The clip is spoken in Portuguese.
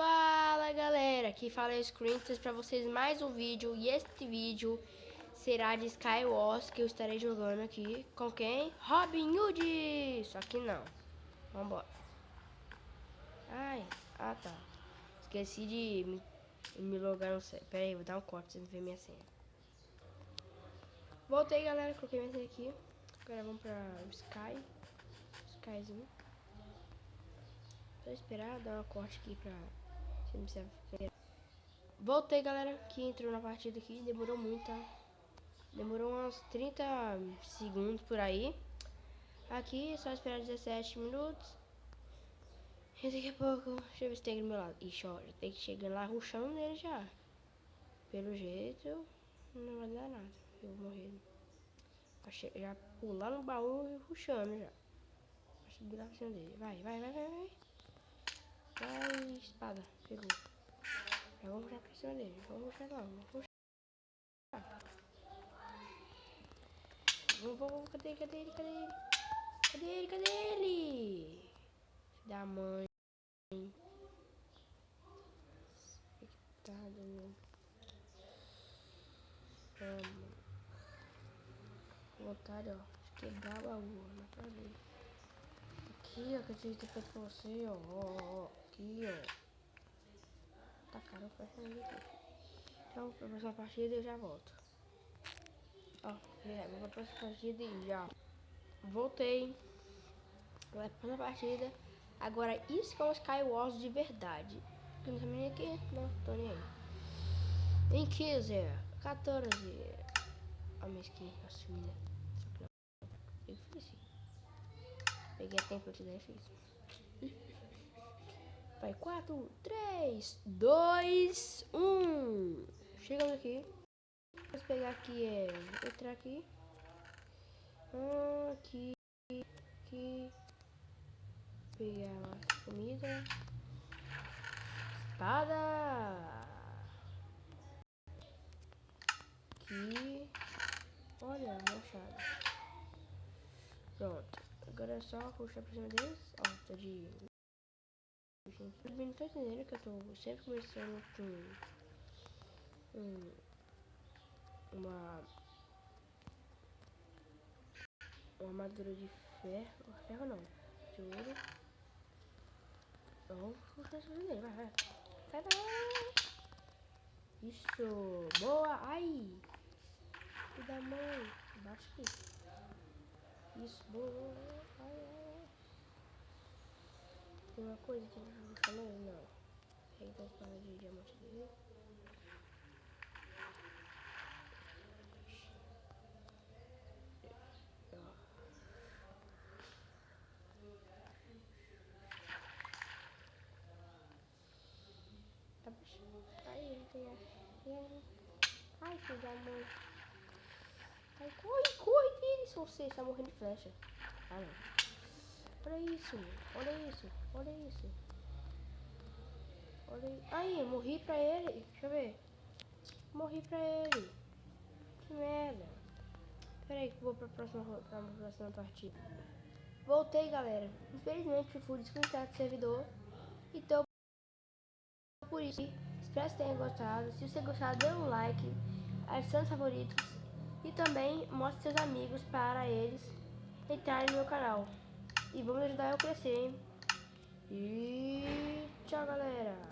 Fala galera, aqui fala o Screenters pra vocês mais um vídeo. E este vídeo será de Skywars, que eu estarei jogando aqui com quem? Robin Hood! Só que não. Vambora. Ai, tá. Esqueci de me logar no site. Pera aí, vou dar um corte pra vocês verem minha senha. Voltei galera, coloquei minha senha aqui. Agora vamos pra Skyzinho. Vou esperar dar um corte aqui pra você não precisar. Voltei galera, que entrou na partida aqui, demorou muito, tá? Demorou uns 30 segundos por aí. Aqui, só esperar 17 minutos. E daqui a pouco, deixa eu ver se tem aqui do meu lado. Ixi, ó, já tem que chegar lá rushando nele já. Pelo jeito, não vai dar nada. Eu vou morrer. Já pular no baú e rushando já. Vai subir lá pra cima dele. Vai. Vai, espada. Pegou. Já vamos rushar pra cima dele. Vamos rushar lá, vamos rushar. Vamos, cadê ele? Cadê ele? Da mãe. Expectado, meu. Vontade, ó, de quebrar a baú, na cara dele. Aqui, ó, que eu tinha feito com você, ó. Aqui, ó. Tá caro, fecha ele aqui. Então, pra próxima partida eu já volto. Ó, vou pra próxima partida e já. Voltei. Agora pra próxima partida. Agora, isso que é um Skywars de verdade. Porque não tem ninguém aqui, não, tô nem aí. Em 15, 14. Ó, minha skin, a sumida. Eu fiz assim. Peguei a template daí e fiz. Vai, 4, 3, 2, 1. Chegamos aqui. Vamos pegar aqui, entrar aqui. Aqui. Pegar a comida. Espada. Aqui. Olha, machado. Pronto. Agora é só puxar pra cima deles. Ó, tô de... Eu não tô entendendo que eu tô sempre começando com uma armadura de ferro. Ferro não, de ouro. Vamos puxar pra cima dele, vai. Isso, boa, ai. Que da mãe, bate aqui. Isso, boa, ai. Tem uma coisa que eu falei, não. Pega a espada de diamante dele. Aí, ai, filho da mãe. Ai, corre dele, se você está morrendo de flecha. Ah, não. Olha isso. Aí, eu morri pra ele. Deixa eu ver. Morri pra ele. Que merda. Pera aí que eu vou pra próxima partida. Voltei, galera. Infelizmente, eu fui desconectado do servidor. Então, por isso, espero que tenham gostado. Se você gostar, dê um like, adicione os favoritos e também mostre seus amigos para eles entrarem no meu canal. E vamos ajudar eu a crescer, hein? E tchau, galera!